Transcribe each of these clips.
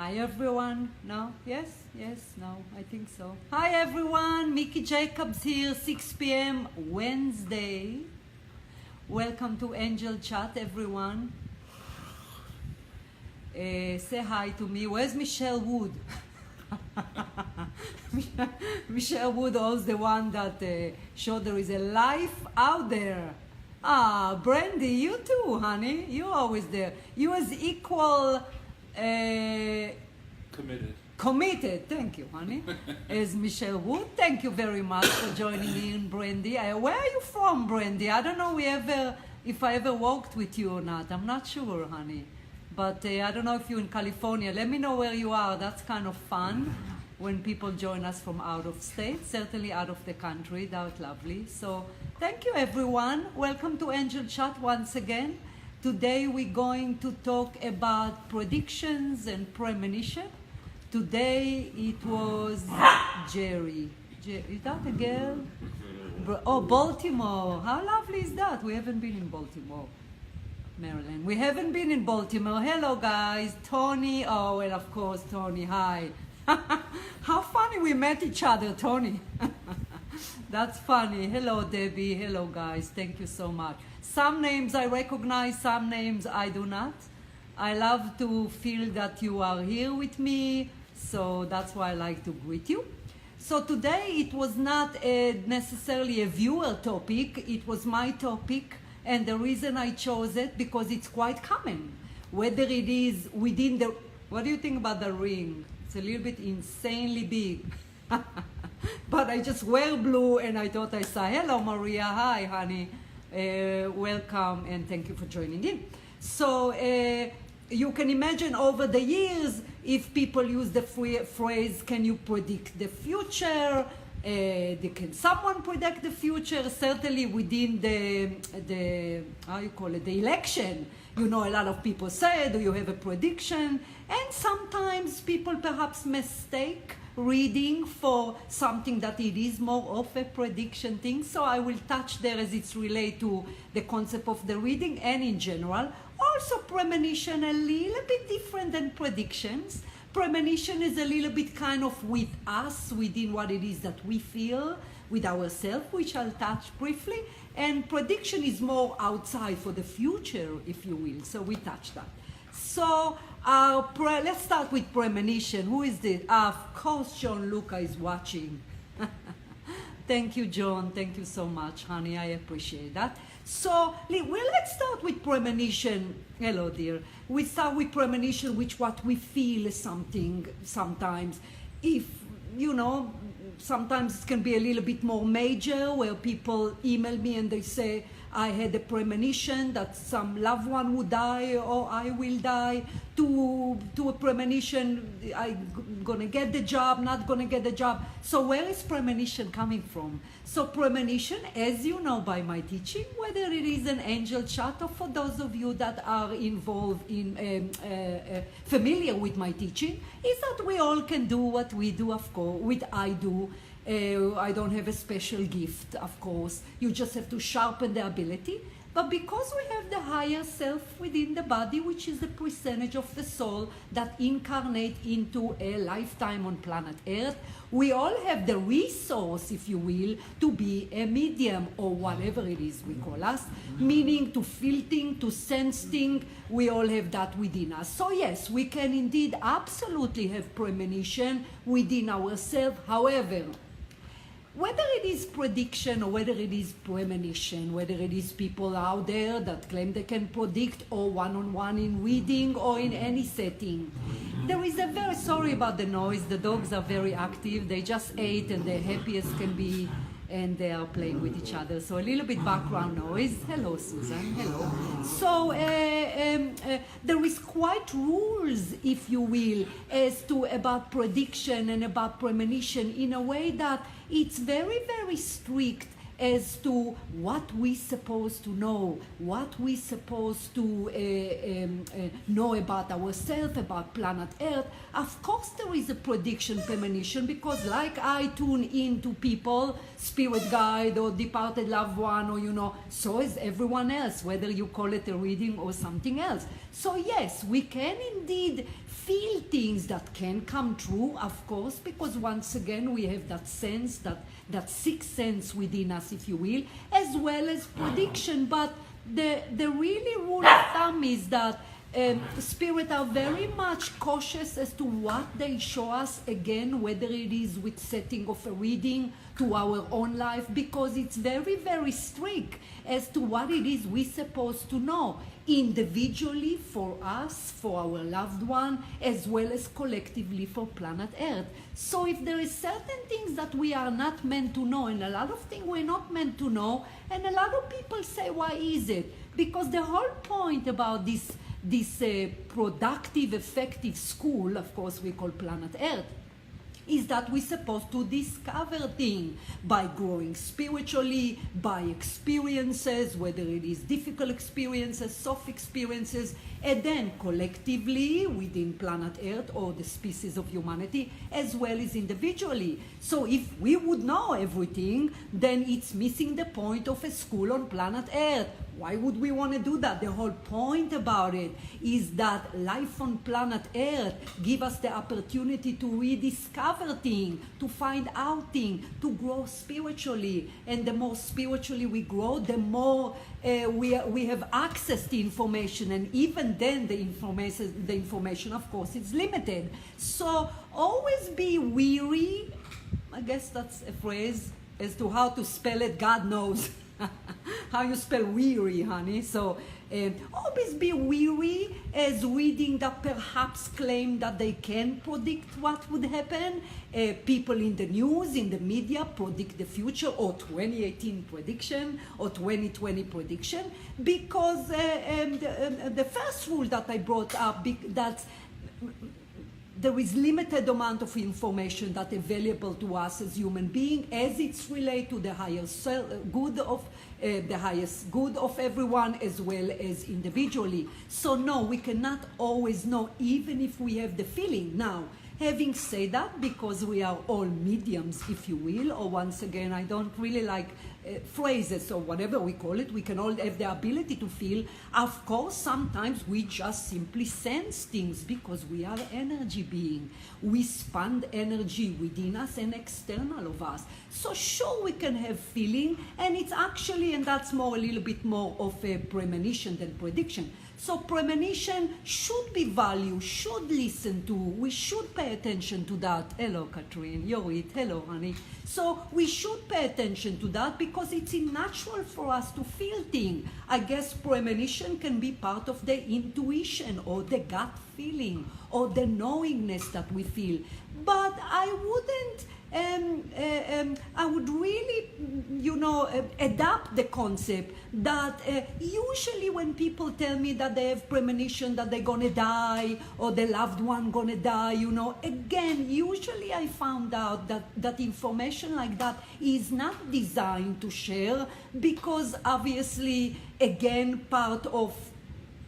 Hi everyone. No? Yes? Yes? No? I think so. Hi everyone. Mickey Jacobs here, 6 p.m. Wednesday. Welcome to Angel Chat, everyone. Say hi to me. Where's Michelle Wood? Michelle Wood was the one that showed there is a life out there. Ah, Brandy, you too, honey. You're always there. You as equal... Committed, thank you, honey. As Michelle Wood, thank you very much for joining me in, Brandy. Where are you from, Brandy? I don't know if I ever walked with you or not. I'm not sure, honey. But I don't know if you're in California. Let me know where you are. That's kind of fun when people join us from out of state, certainly out of the country. That's lovely. So thank you, everyone. Welcome to Angel Chat once again. Today we're going to talk about predictions and premonition. Today it was Jerry. Is that a girl? Oh, Baltimore. How lovely is that? We haven't been in Baltimore, Maryland. We haven't been in Baltimore. Hello, guys. Tony. Oh, well, of course, Tony. Hi. How funny we met each other, Tony. That's funny. Hello, Debbie. Hello, guys. Thank you so much. Some names I recognize, some names I do not. I love to feel that you are here with me, so that's why I like to greet you. So today it was not necessarily a viewer topic, it was my topic, and the reason I chose it because it's quite common. Whether it is within the... What do you think about the ring? It's a little bit insanely big. But I just wear blue and I thought I saw, hello Maria, hi honey. Welcome and thank you for joining in. So you can imagine over the years, if people use the phrase, can you predict the future? Can someone predict the future? Certainly within the how you call it, the election, you know, a lot of people say, do you have a prediction? And sometimes people perhaps mistake reading for something that it is more of a prediction thing. So I will touch there as it's related to the concept of the reading and in general. Also premonition a little bit different than predictions. Premonition is a little bit kind of with us, within what it is that we feel with ourselves, which I'll touch briefly. And prediction is more outside for the future, if you will. So we touch that. So let's start with premonition. Who is this? Of course, John Luca is watching. Thank you, John. Thank you so much, honey. I appreciate that. So let's start with premonition. Hello, dear. We start with premonition, which what we feel is something sometimes. If, you know, sometimes it can be a little bit more major, where people email me and they say, I had a premonition that some loved one would die or I will die, to a premonition, I'm gonna get the job, not gonna get the job. So where is premonition coming from? So premonition, as you know by my teaching, whether it is an angel chat or for those of you that are involved in, familiar with my teaching, is that we all can do what we do, of course, what I do. I don't have a special gift, of course. You just have to sharpen the ability. But because we have the higher self within the body, which is the percentage of the soul that incarnate into a lifetime on planet Earth, we all have the resource, if you will, to be a medium or whatever it is we call us, meaning to feel things, to sense things. We all have that within us. So yes, we can indeed absolutely have premonition within ourselves. However, whether it is prediction or whether it is premonition, whether it is people out there that claim they can predict or one-on-one in reading or in any setting, there is a very, sorry about the noise, the dogs are very active, they just ate and they're happy as can be and they are playing with each other. So a little bit background noise. Hello, Susan. Hello. So there is quite rules, if you will, as to about prediction and about premonition in a way that it's very, very strict as to what we supposed to know, what we supposed to know about ourselves, about planet Earth. Of course there is a prediction premonition, because like I tune in to people, spirit guide or departed loved one, or so is everyone else, whether you call it a reading or something else. So yes, we can indeed feel things that can come true, of course, because once again we have that sense, that sixth sense within us, if you will, as well as prediction. But the really rule of thumb is that spirits are very much cautious as to what they show us, again, whether it is with setting of a reading to our own life, because it's very, very strict as to what it is we're supposed to know, individually for us, for our loved one, as well as collectively for planet Earth. So if there is certain things that we are not meant to know, and a lot of things we're not meant to know, and a lot of people say, why is it? Because the whole point about this productive, effective school, of course we call planet Earth, is that we're supposed to discover things by growing spiritually, by experiences, whether it is difficult experiences, soft experiences, and then collectively within planet Earth or the species of humanity, as well as individually. So if we would know everything, then it's missing the point of a school on planet Earth. Why would we want to do that? The whole point about it is that life on planet Earth gives us the opportunity to rediscover things, to find out things, to grow spiritually. And the more spiritually we grow, the more we have access to information. And even then the information, of course, is limited. So always be weary. I guess that's a phrase as to how to spell it. God knows how you spell weary, honey. So always be weary as reading that perhaps claim that they can predict what would happen. People in the news, in the media predict the future, or 2018 prediction, or 2020 prediction, because the first rule that I brought up, that there is limited amount of information that available to us as human beings, as it's related to the highest good of the highest good of everyone, as well as individually. So no, we cannot always know, even if we have the feeling. Now, having said that, because we are all mediums, if you will, or once again, I don't really like phrases or whatever we call it, we can all have the ability to feel. Of course, sometimes we just simply sense things because we are energy being. We span energy within us and external of us. So sure, we can have feeling, and it's actually, and that's more a little bit more of a premonition than prediction. So premonition should be valued, should listen to, we should pay attention to that. Hello, Catherine, you're it. Hello, honey. So we should pay attention to that because it's natural for us to feel things. I guess premonition can be part of the intuition or the gut feeling or the knowingness that we feel. But I wouldn't I would really, adapt the concept that usually when people tell me that they have premonition that they're gonna die or their loved one gonna die, again, usually I found out that information like that is not designed to share, because obviously, again, part of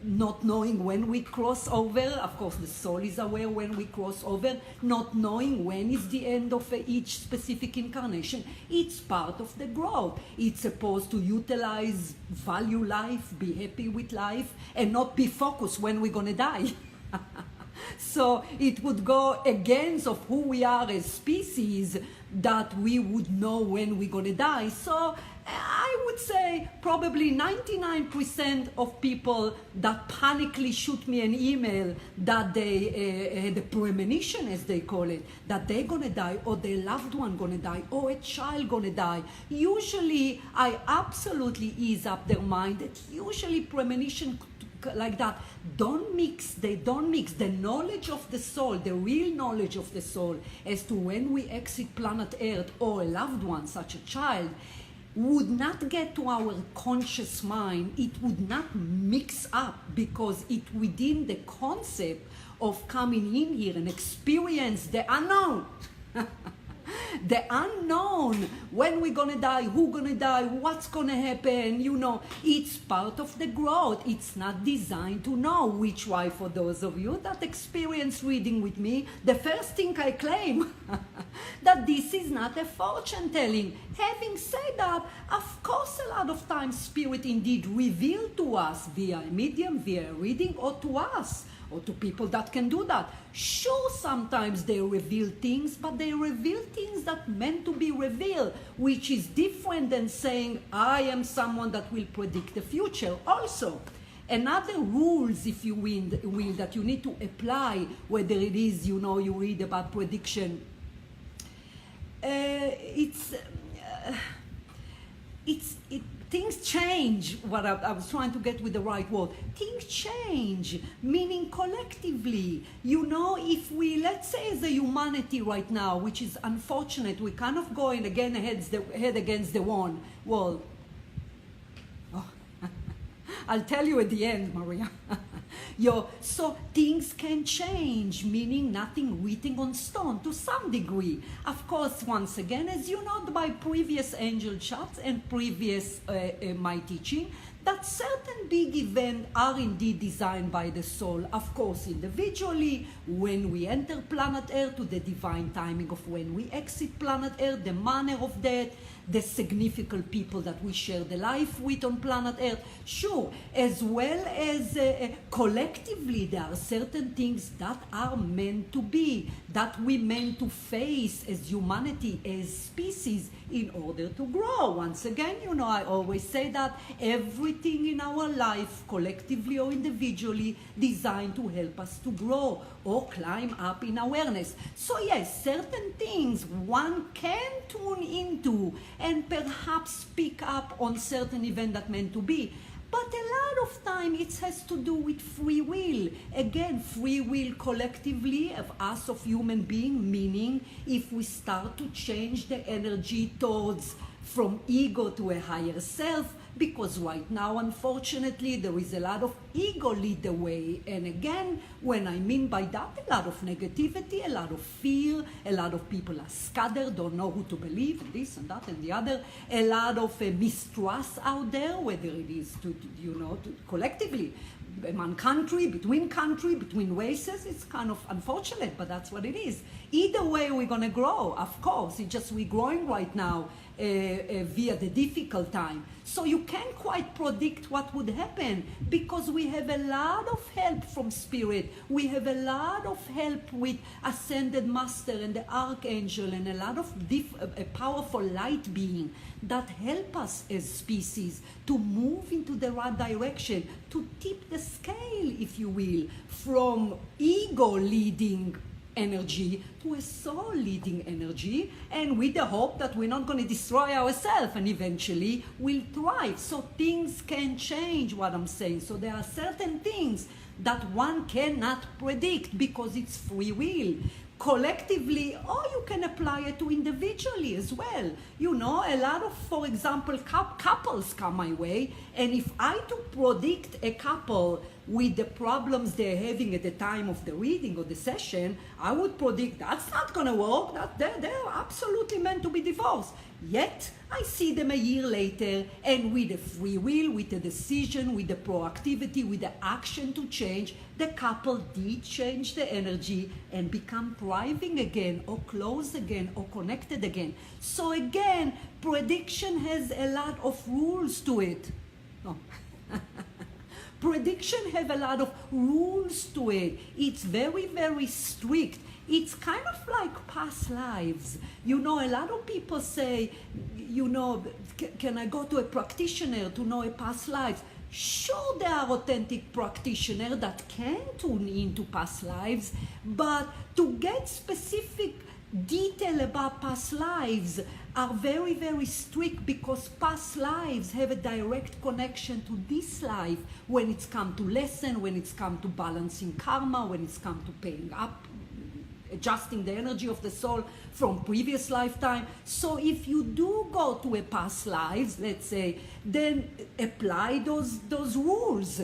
not knowing when we cross over, of course the soul is aware when we cross over, not knowing when is the end of each specific incarnation, it's part of the growth. It's supposed to utilize, value life, be happy with life, and not be focused when we're gonna die. So it would go against of who we are as species, that we would know when we're gonna die. So I would say probably 99% of people that panically shoot me an email that they had a premonition, as they call it, that they're gonna die, or their loved one gonna die, or a child gonna die. Usually I absolutely ease up their mind that usually premonition like that they don't mix the knowledge of the soul, the real knowledge of the soul, as to when we exit planet Earth, or a loved one such a child, would not get to our conscious mind. It would not mix up, because it within the concept of coming in here and experience the unknown. The unknown, when we're gonna die, who gonna die, what's gonna happen, it's part of the growth. It's not designed to know, which why for those of you that experience reading with me, the first thing I claim that this is not a fortune telling. Having said that, of course a lot of times spirit indeed reveal to us via a medium, via a reading, or to us, or to people that can do that. Sure, sometimes they reveal things, but they reveal things that meant to be revealed, which is different than saying, I am someone that will predict the future. Also, another rules, if you will, that you need to apply, whether it is, you read about prediction, things change. What I was trying to get with the right word. Things change, meaning collectively. If we, let's say as a humanity right now, which is unfortunate, we're kind of going again head against the wall. Oh. I'll tell you at the end, Maria. So things can change, meaning nothing written on stone to some degree. Of course, once again, as you know by previous angel charts and previous my teaching, that certain big events are indeed designed by the soul, of course individually, when we enter planet Earth, to the divine timing of when we exit planet Earth, the manner of death, the significant people that we share the life with on planet Earth. Sure, as well as collectively, there are certain things that are meant to be, that we meant to face as humanity, as species, in order to grow. Once again, I always say that everything in our life, collectively or individually, designed to help us to grow or climb up in awareness. So yes, certain things one can tune into and perhaps pick up on certain event that meant to be. But a lot of time it has to do with free will. Again, free will collectively of us, of human being, meaning if we start to change the energy towards from ego to a higher self, because right now, unfortunately, there is a lot of ego lead the way. And again, when I mean by that, a lot of negativity, a lot of fear, a lot of people are scattered, don't know who to believe, this and that and the other, a lot of mistrust out there, whether it is to collectively, among country, between races. It's kind of unfortunate, but that's what it is. Either way, we're going to grow, of course. It's just we're growing right now via the difficult time. So you can't quite predict what would happen, because we have a lot of help from spirit. We have a lot of help with Ascended Master and the Archangel and a lot of a powerful light being that help us as species to move into the right direction, to tip the scale, if you will, from ego leading energy to a soul leading energy, and with the hope that we're not going to destroy ourselves and eventually we'll thrive. So things can change, what I'm saying. So there are certain things that one cannot predict because it's free will. Collectively, or you can apply it to individually as well. A lot of, for example, couples come my way, and if I to predict a couple with the problems they're having at the time of the reading or the session, I would predict that's not going to work, that they're absolutely meant to be divorced. Yet, I see them a year later, and with the free will, with the decision, with the proactivity, with the action to change, the couple did change the energy and become thriving again, or close again, or connected again. So again, prediction has a lot of rules to it. Oh. Prediction have a lot of rules to it. It's very, very strict. It's kind of like past lives. A lot of people say, can I go to a practitioner to know a past lives? Sure, there are authentic practitioners that can tune into past lives, but to get specific detail about past lives are very, very strict, because past lives have a direct connection to this life when it's come to lesson, when it's come to balancing karma, when it's come to paying up, adjusting the energy of the soul from previous lifetime. So if you do go to a past lives, let's say, then apply those rules.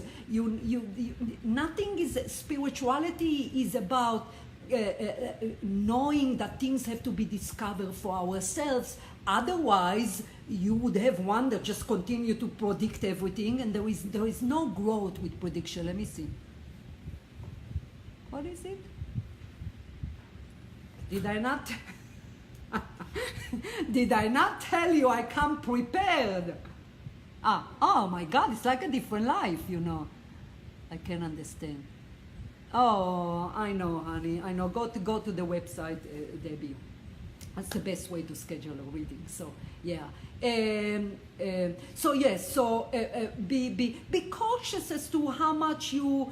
Nothing is, spirituality is about knowing that things have to be discovered for ourselves. Otherwise, you would have one that just continue to predict everything, and there is no growth with prediction. Let me see. What is it? Did I not? Did I not tell you I come prepared? Oh my God, it's like a different life, you know. I can understand. Oh, I know, honey. I know. Go to the website, Debbie. That's the best way to schedule a reading. So yeah. So yes. So be cautious as to how much you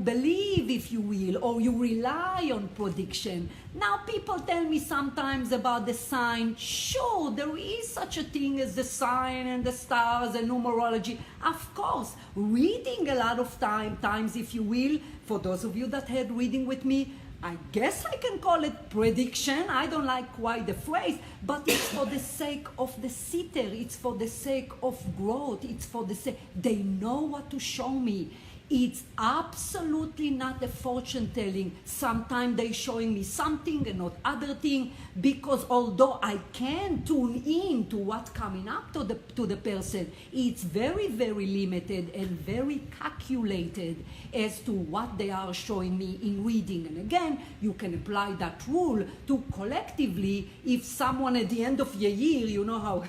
believe, if you will, or you rely on prediction. Now people tell me sometimes about the sign. Sure, there is such a thing as the sign and the stars and numerology. Of course, reading a lot of times, if you will, for those of you that had reading with me, I guess I can call it prediction. I don't like quite the phrase, but it's for the sake of the sitter. It's for the sake of growth. It's for the sake, they know what to show me. It's absolutely not a fortune telling. Sometimes they're showing me something and not other thing, because although I can tune in to what's coming up to the person, it's very, very limited and very calculated as to what they are showing me in reading. And again, you can apply that rule to collectively. If someone at the end of the year, you know how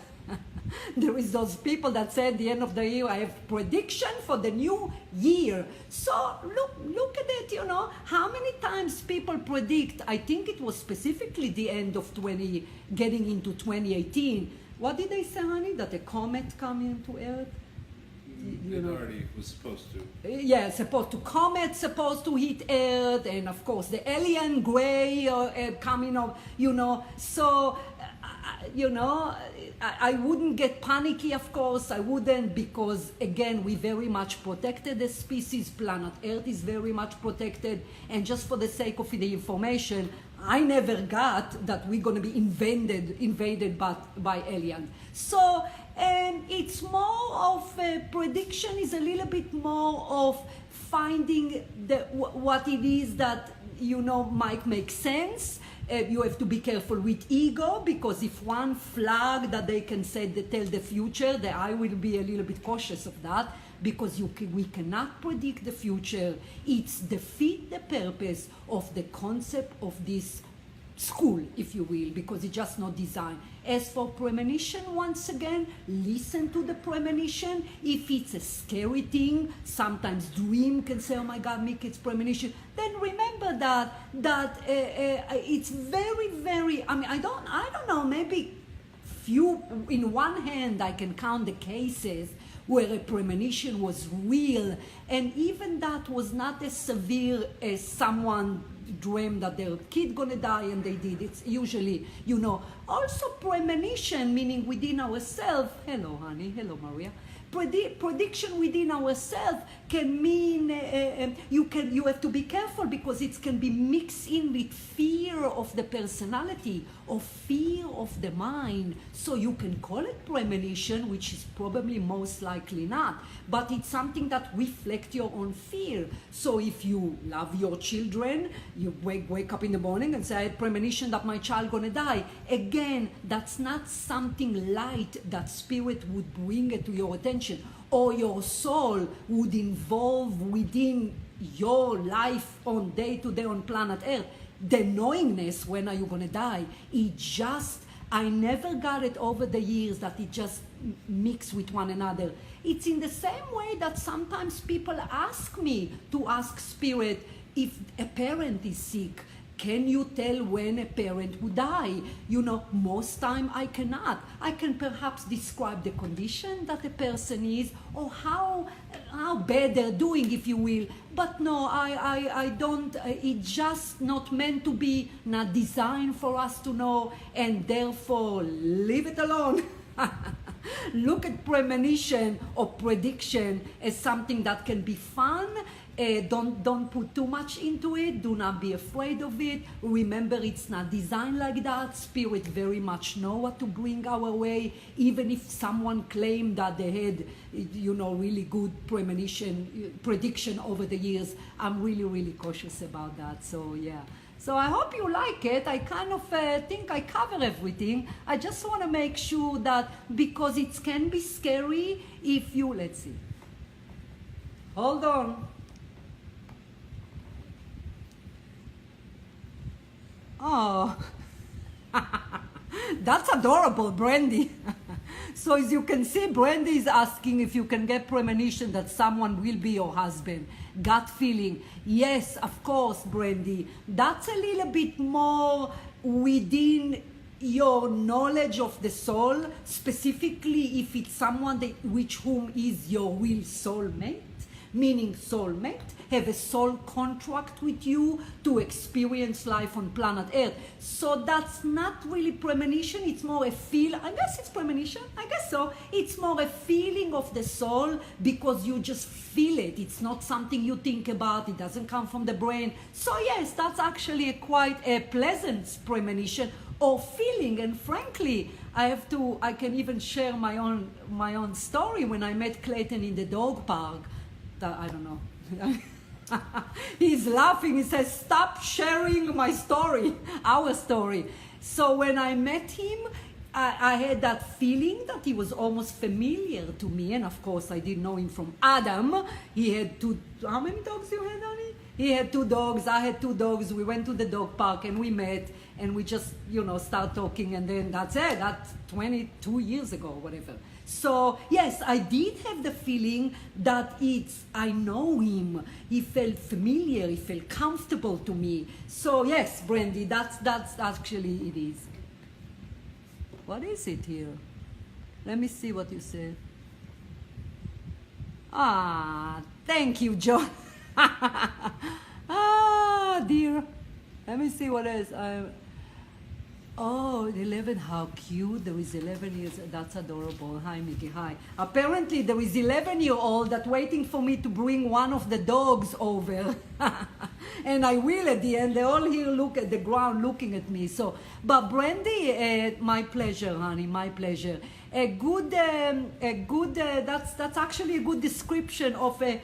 there is those people that say at the end of the year, I have prediction for the new year. So look at it, you know, how many times people predict. I think it was specifically the end of getting into 2018. What did they say, honey? That a comet coming to Earth? It already was supposed to. Yeah, comet supposed to hit Earth, and of course the alien gray coming up, you know. So, you know, I wouldn't get panicky, of course. I wouldn't, because again, we very much protected as species. Planet Earth is very much protected, and just for the sake of the information, I never got that we're going to be invaded by aliens. So it's more of prediction is a little bit more of finding what it is that, you know, might make sense. You have to be careful with ego, because if one flag that they can say they tell the future, that I will be a little bit cautious of that, because we cannot predict the future. It's defeat the purpose of the concept of this school, if you will, because it's just not designed. As for premonition, once again, listen to the premonition. If it's a scary thing, sometimes dream can say, oh my God, Mickey, it's premonition. Then remember that it's very, very, I mean, I don't know, maybe few, in one hand, I can count the cases where a premonition was real, and even that was not as severe as someone dreamed that their kid gonna die and they did. It's usually, you know, also premonition, meaning within ourselves. Hello, honey. Hello, Maria. Prediction within ourselves can mean you have to be careful, because it can be mixed in with fear of the personality or fear of the mind. So you can call it premonition, which is probably most likely not, but it's something that reflects your own fear. So if you love your children, you wake up in the morning and say, I had premonition that my child gonna die. Again, that's not something light that spirit would bring it to your attention, or your soul would involve within your life on day to day on planet Earth. The knowingness, when are you going to die, it just, I never got it over the years that it just mix with one another. It's in the same way that sometimes people ask me to ask spirit, if a parent is sick, can you tell when a parent would die? You know, most time I cannot. I can perhaps describe the condition that a person is, or how bad they're doing, if you will. But no, I don't. It's just not meant to be, not designed for us to know, and therefore leave it alone. Look at premonition or prediction as something that can be fun. Don't put too much into it. Do not be afraid of it. Remember, it's not designed like that. Spirit very much know what to bring our way. Even if someone claimed that they had, really good prediction over the years, I'm really, really cautious about that. So yeah. So I hope you like it. I kind of think I cover everything. I just want to make sure that, because it can be scary if you, let's see. Hold on. Oh, that's adorable, Brandy. So as you can see, Brandy is asking if you can get premonition that someone will be your husband. Gut feeling. Yes, of course, Brandy. That's a little bit more within your knowledge of the soul, specifically if it's someone which whom is your real soulmate, meaning soulmate, have a soul contract with you to experience life on planet Earth. So that's not really premonition, it's more a feel. I guess it's premonition, I guess so. It's more a feeling of the soul because you just feel it. It's not something you think about, it doesn't come from the brain. So yes, that's actually quite a pleasant premonition or feeling. And frankly, I can even share my own story. When I met Clayton in the dog park, I don't know. He's laughing. He says, stop sharing my story, our story. So when I met him, I had that feeling that he was almost familiar to me. And of course, I didn't know him from Adam. He had how many dogs you had, honey? He had 2 dogs. I had 2 dogs. We went to the dog park and we met. And we just, start talking. And then that's it. That's 22 years ago, whatever. So, yes, I did have the feeling that I know him. He felt familiar. He felt comfortable to me. So, yes, Brandy, that's actually it is. What is it here? Let me see what you said. Ah, thank you, John. Ah, dear. Let me see what else. Oh, 11, how cute. There is 11 years. That's adorable. Hi, Mickey. Hi. Apparently, there is 11-year-old that waiting for me to bring one of the dogs over. And I will at the end. They all here look at the ground looking at me. So, but Brandy, my pleasure, honey, my pleasure. That's actually a good description of a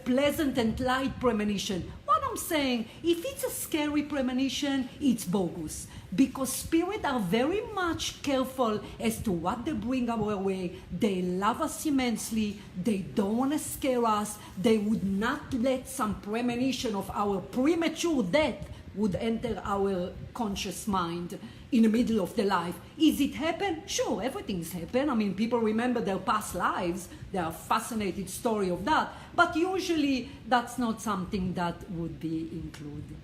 pleasant and light premonition. What I'm saying, if it's a scary premonition, it's bogus. Because spirits are very much careful as to what they bring our way. They love us immensely. They don't want to scare us. They would not let some premonition of our premature death would enter our conscious mind in the middle of the life. Is it happen? Sure, everything's happened. I mean, people remember their past lives. They are fascinated story of that. But usually, that's not something that would be included.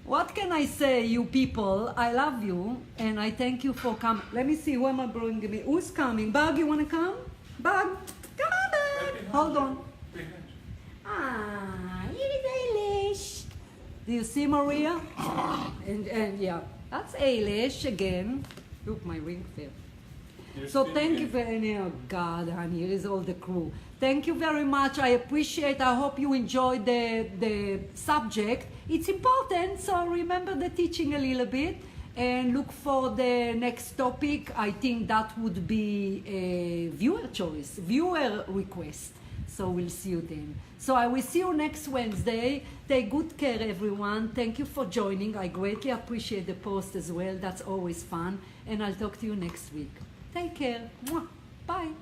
What can I say, you people? I love you, and I thank you for coming. Let me see, who am I bringing me? Who's coming? Bug, you want to come? Bug, come on, Bug. Hold on. Here is Eilish. Do you see Maria? And yeah, that's Eilish again. Look, my ring fell. So thank you very much. Oh God, honey, here is all the crew. Thank you very much. I appreciate. I hope you enjoyed the subject. It's important, so remember the teaching a little bit and look for the next topic. I think that would be a viewer choice, viewer request. So we'll see you then. So I will see you next Wednesday. Take good care, everyone. Thank you for joining. I greatly appreciate the post as well. That's always fun. And I'll talk to you next week. Take care. Mwah. Bye.